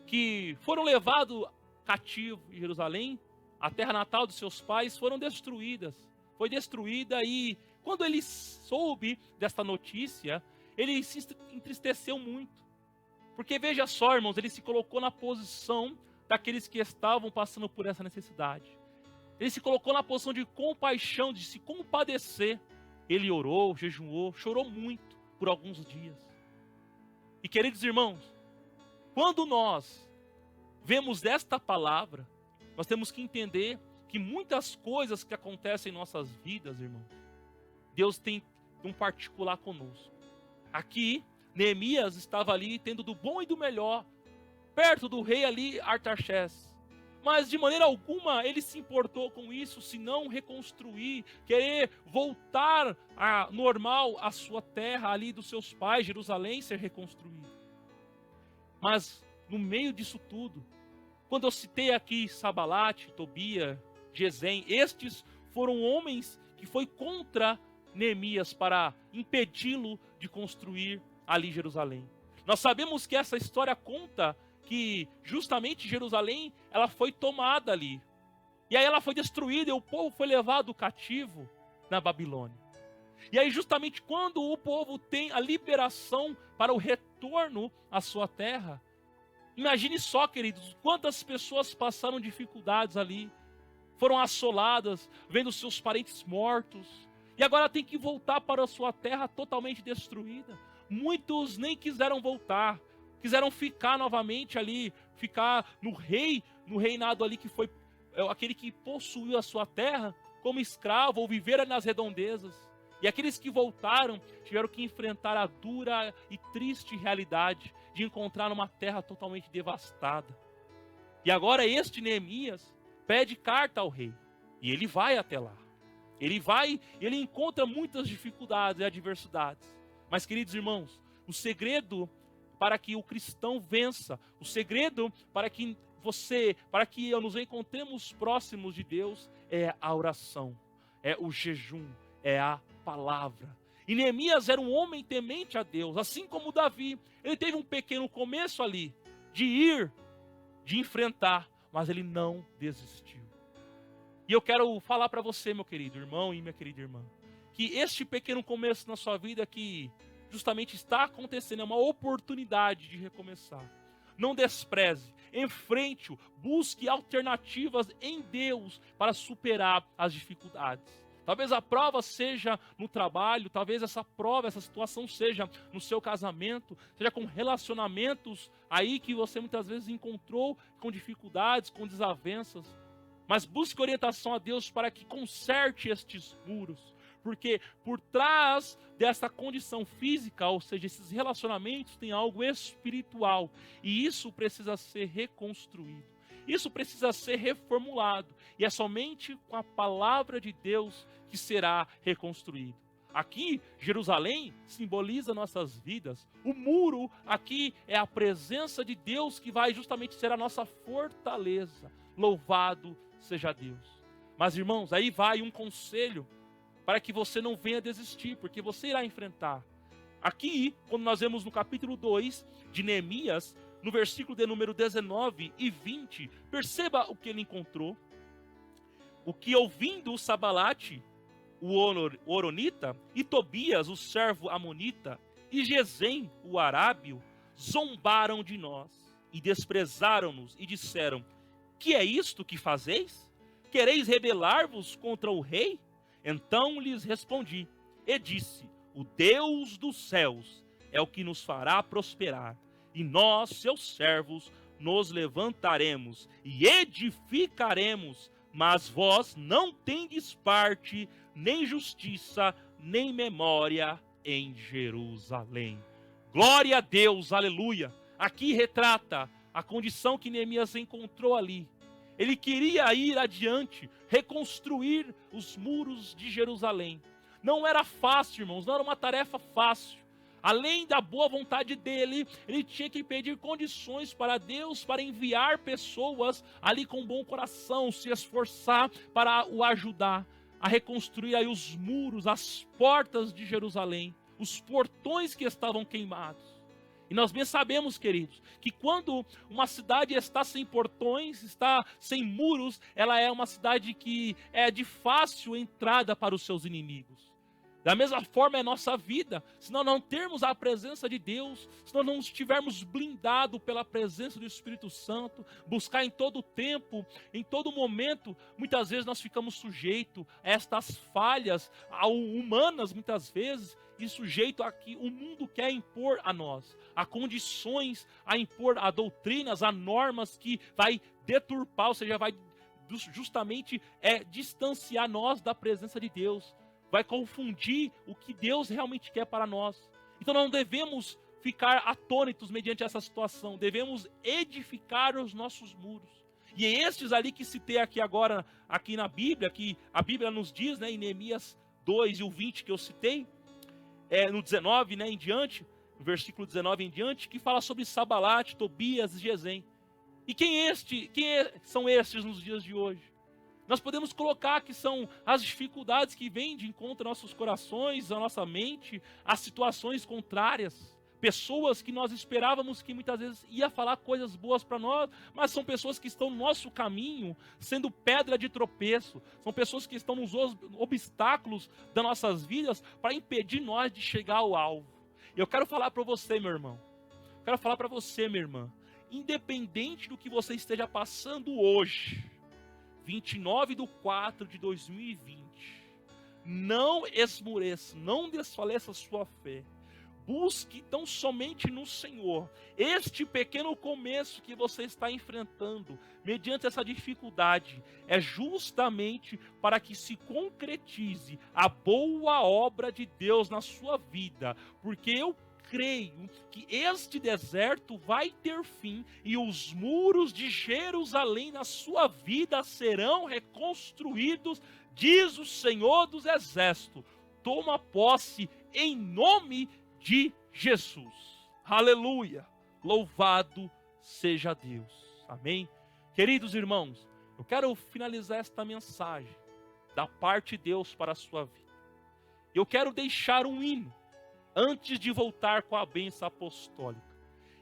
que foram levados cativos em Jerusalém, a terra natal dos seus pais, foram destruídas. Foi destruída, e quando ele soube desta notícia, ele se entristeceu muito. Porque veja só, irmãos, ele se colocou na posição daqueles que estavam passando por essa necessidade. Ele se colocou na posição de compaixão, de se compadecer. Ele orou, jejuou, chorou muito por alguns dias. E queridos irmãos, quando nós vemos esta palavra, nós temos que entender que muitas coisas que acontecem em nossas vidas, irmãos, Deus tem um particular conosco. Aqui, Neemias estava ali tendo do bom e do melhor, perto do rei ali, Artaxerxes. Mas de maneira alguma ele se importou com isso, senão reconstruir, querer voltar a normal a sua terra ali dos seus pais, Jerusalém, ser reconstruída. Mas no meio disso tudo, quando eu citei aqui Sabalate, Tobia, Gesem, estes foram homens que foi contra Neemias para impedi-lo de construir ali Jerusalém. Nós sabemos que essa história conta que justamente Jerusalém ela foi tomada ali. E aí ela foi destruída e o povo foi levado cativo na Babilônia. E aí justamente quando o povo tem a liberação para o retorno à sua terra, imagine só, queridos, quantas pessoas passaram dificuldades ali, foram assoladas, vendo seus parentes mortos, e agora tem que voltar para a sua terra totalmente destruída. Muitos nem quiseram voltar, quiseram ficar novamente ali, ficar no reinado ali que foi aquele que possuiu a sua terra como escravo ou viver nas redondezas. E aqueles que voltaram tiveram que enfrentar a dura e triste realidade de encontrar uma terra totalmente devastada. E agora este Neemias pede carta ao rei. E ele vai até lá. Ele vai, ele encontra muitas dificuldades e adversidades. Mas, queridos irmãos, o segredo para que o cristão vença, o segredo para que nos encontremos próximos de Deus é a oração, é o jejum, é a palavra. E Neemias era um homem temente a Deus, assim como Davi. Ele teve um pequeno começo ali, de enfrentar, mas ele não desistiu. E eu quero falar para você, meu querido irmão e minha querida irmã, que este pequeno começo na sua vida que justamente está acontecendo é uma oportunidade de recomeçar. Não despreze, enfrente-o, busque alternativas em Deus para superar as dificuldades. Talvez a prova seja no trabalho, talvez essa situação seja no seu casamento, seja com relacionamentos aí que você muitas vezes encontrou com dificuldades, com desavenças. Mas busque orientação a Deus para que conserte estes muros. Porque por trás dessa condição física, ou seja, esses relacionamentos, tem algo espiritual. E isso precisa ser reconstruído. Isso precisa ser reformulado. E é somente com a palavra de Deus que será reconstruído. Aqui, Jerusalém simboliza nossas vidas. O muro aqui é a presença de Deus que vai justamente ser a nossa fortaleza. Louvado seja Deus. Mas, irmãos, aí vai um conselho para que você não venha desistir, porque você irá enfrentar. Aqui, quando nós vemos no capítulo 2 de Neemias, no versículo de número 19 e 20, perceba o que ele encontrou. O que ouvindo Sabalate, o Horonita, e Tobias, o servo amonita, e Gesem, o arábio, zombaram de nós, e desprezaram-nos, e disseram: que é isto que fazeis? Quereis rebelar-vos contra o rei? Então lhes respondi, e disse: o Deus dos céus é o que nos fará prosperar, e nós, seus servos, nos levantaremos e edificaremos, mas vós não tendes parte, nem justiça, nem memória em Jerusalém. Glória a Deus, aleluia. Aqui retrata a condição que Neemias encontrou ali. Ele queria ir adiante, reconstruir os muros de Jerusalém. Não era fácil, irmãos, não era uma tarefa fácil. Além da boa vontade dele, ele tinha que pedir condições para Deus, para enviar pessoas ali com bom coração, se esforçar para o ajudar a reconstruir aí os muros, as portas de Jerusalém, os portões que estavam queimados. E nós bem sabemos, queridos, que quando uma cidade está sem portões, está sem muros, ela é uma cidade que é de fácil entrada para os seus inimigos. Da mesma forma é a nossa vida. Se nós não termos a presença de Deus, se nós não estivermos blindados pela presença do Espírito Santo, buscar em todo tempo, em todo momento, muitas vezes nós ficamos sujeitos a estas falhas humanas, muitas vezes, e sujeito a que o mundo quer impor a nós, a condições, a impor a doutrinas, a normas que vai deturpar, ou seja, vai justamente distanciar nós da presença de Deus. Vai confundir o que Deus realmente quer para nós. Então não devemos ficar atônitos mediante essa situação. Devemos edificar os nossos muros. E é estes ali que citei aqui agora, aqui na Bíblia, que a Bíblia nos diz, né, em Neemias 2 e o 20 que eu citei, no 19, né, em diante, no versículo 19 em diante, que fala sobre Sabalate, Tobias e Gesem. E quem são estes nos dias de hoje? Nós podemos colocar que são as dificuldades que vêm de encontro aos nossos corações, à nossa mente, as situações contrárias. Pessoas que nós esperávamos que muitas vezes ia falar coisas boas para nós, mas são pessoas que estão no nosso caminho, sendo pedra de tropeço. São pessoas que estão nos obstáculos das nossas vidas para impedir nós de chegar ao alvo. Eu quero falar para você, meu irmão. Quero falar para você, minha irmã. Independente do que você esteja passando hoje, 29/4/2020, não esmoreça, não desfaleça a sua fé. Busque tão somente no Senhor. Este pequeno começo que você está enfrentando, mediante essa dificuldade, é justamente para que se concretize a boa obra de Deus na sua vida. Porque eu creio que este deserto vai ter fim e os muros de Jerusalém na sua vida serão reconstruídos, diz o Senhor dos Exércitos. Toma posse em nome de Jesus. Aleluia. Louvado seja Deus. Amém. Queridos irmãos, eu quero finalizar esta mensagem da parte de Deus para a sua vida. Eu quero deixar um hino antes de voltar com a bênção apostólica.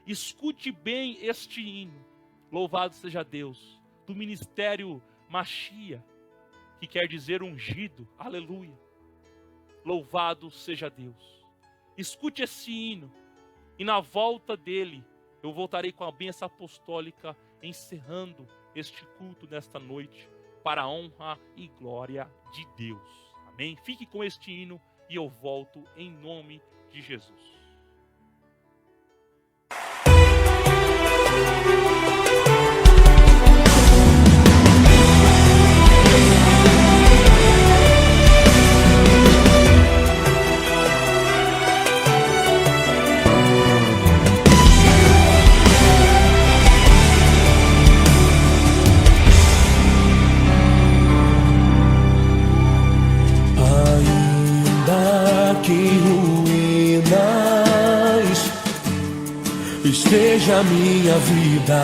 Escute bem este hino. Louvado seja Deus. Do ministério Machia, que quer dizer ungido. Aleluia. Louvado seja Deus. Escute esse hino, e na volta dele, eu voltarei com a bênção apostólica, encerrando este culto nesta noite, para a honra e glória de Deus. Amém? Fique com este hino, e eu volto em nome de Jesus. Esteja a minha vida,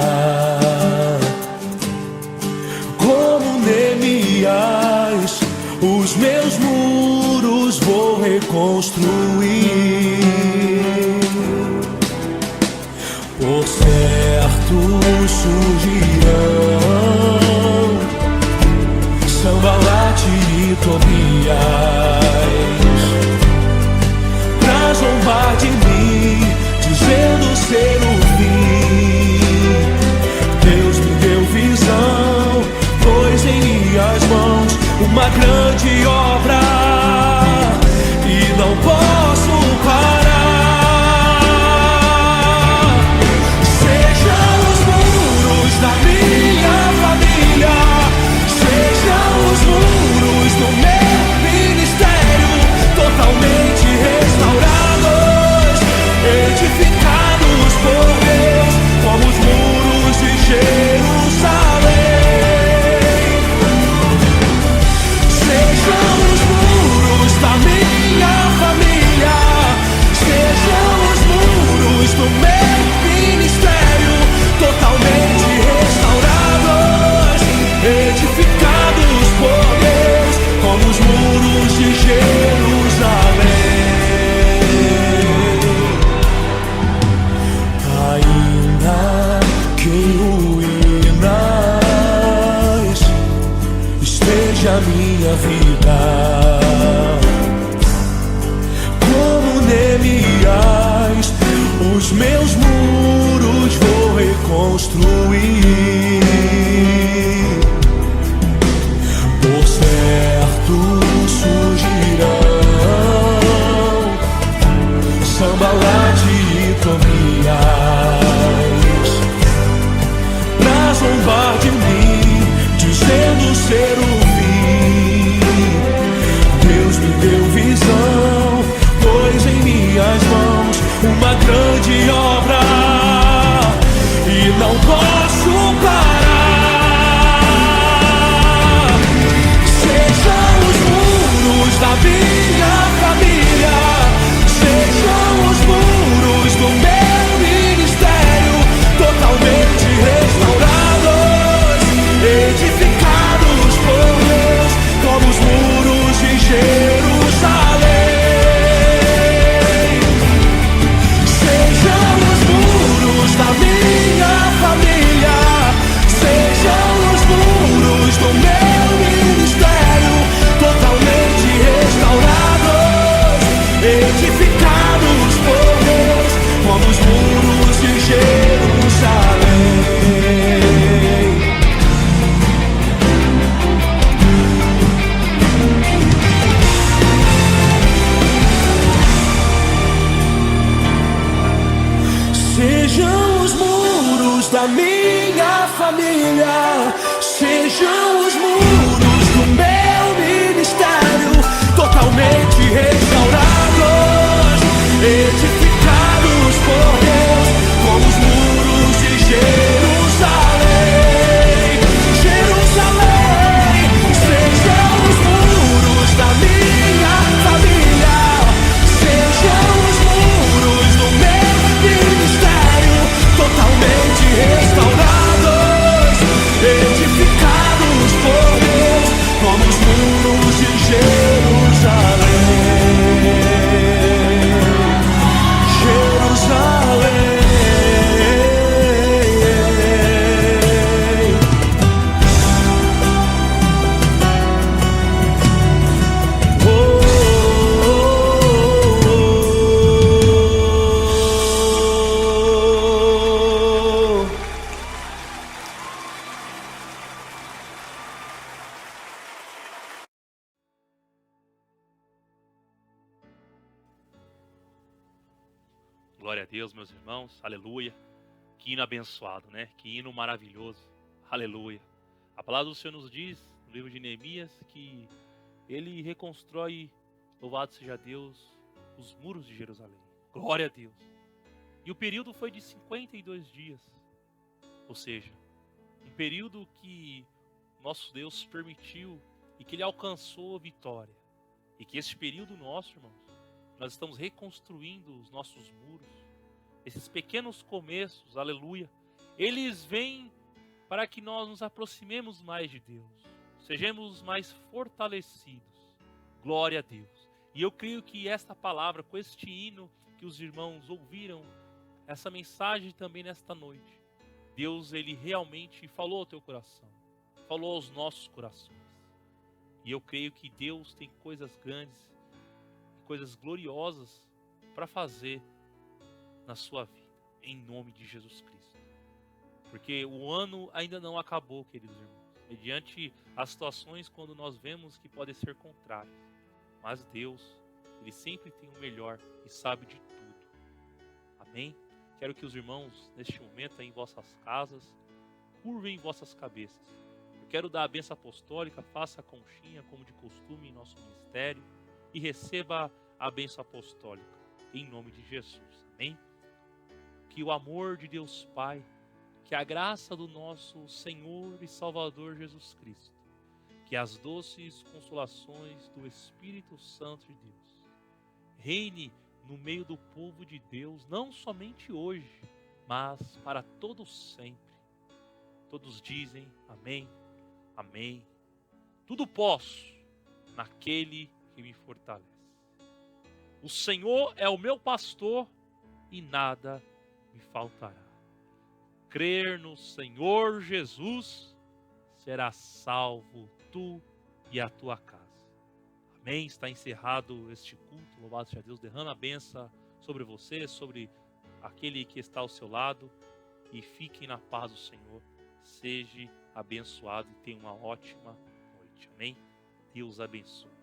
como Neemias, os meus muros vou reconstruir. Por certo surgirão Sambalate e Tobias pra zombar de mim, dizendo ser o fim. Deus me deu visão, pôs em minhas mãos uma grande obra e não posso parar. Sejam os muros da minha família, sejam os muros do meu ministério, totalmente restaurados, edificados por Deus, como os muros de Jerusalém. Sejam os muros da minha família, sejam os muros do meu ministério, totalmente restaurados, edificados por Deus, como os muros de Jerusalém. Ainda que em ruínas esteja a minha vida, como Neemias, os meus muros vou reconstruir. Por certo surgirão Sambalate e Tobias pra zombar de mim, dizendo ser o fim. Deus me deu visão, pôs em minhas mãos uma grande obra e não posso parar. Sejam os muros da minha família, sejam os muros do meu ministério totalmente restaurados, edificados por Deus como os muros de Jerusalém. Sejam os muros da minha família, sejam os muros do meu ministério totalmente restaurados, edificados por Deus como os muros de Jerusalém. Sejam os muros da minha família, sejam os muros do meu ministério totalmente restaurados, edificados por Deus como os muros de Jerusalém. Jerusalém, sejam os muros da minha família, sejam os muros do meu ministério totalmente restaurados, edificados por Deus como os muros de Jerusalém. Jerusalém. Oh, oh, oh, oh. Glória a Deus, meus irmãos, aleluia. Que hino abençoado, né? Que hino maravilhoso, aleluia. A palavra do Senhor nos diz, no livro de Neemias, que ele reconstrói, louvado seja Deus, os muros de Jerusalém. Glória a Deus. E o período foi de 52 dias, ou seja, um período que nosso Deus permitiu e que ele alcançou a vitória. E que esse período nosso, irmãos, nós estamos reconstruindo os nossos muros. Esses pequenos começos, aleluia, eles vêm para que nós nos aproximemos mais de Deus, sejamos mais fortalecidos. Glória a Deus. E eu creio que esta palavra, com este hino que os irmãos ouviram, essa mensagem também nesta noite, Deus, ele realmente falou ao teu coração, falou aos nossos corações. E eu creio que Deus tem coisas grandes, coisas gloriosas para fazer na sua vida, em nome de Jesus Cristo. Porque o ano ainda não acabou, queridos irmãos, mediante as situações quando nós vemos que podem ser contrárias. Mas Deus, ele sempre tem o melhor e sabe de tudo. Amém? Quero que os irmãos, neste momento, aí em vossas casas, curvem vossas cabeças. Eu quero dar a bênção apostólica, faça a conchinha como de costume em nosso ministério e receba a bênção apostólica, em nome de Jesus. Amém? Que o amor de Deus Pai, que a graça do nosso Senhor e Salvador Jesus Cristo, que as doces consolações do Espírito Santo de Deus reine no meio do povo de Deus, não somente hoje, mas para todos sempre. Todos dizem amém, amém. Tudo posso naquele que me fortalece. O Senhor é o meu pastor e nada me faltará. Crer no Senhor Jesus, será salvo tu e a tua casa. Amém? Está encerrado este culto. Louvado seja Deus. Derrama a bênção sobre você, sobre aquele que está ao seu lado. E fiquem na paz do Senhor. Seja abençoado e tenha uma ótima noite. Amém? Deus abençoe.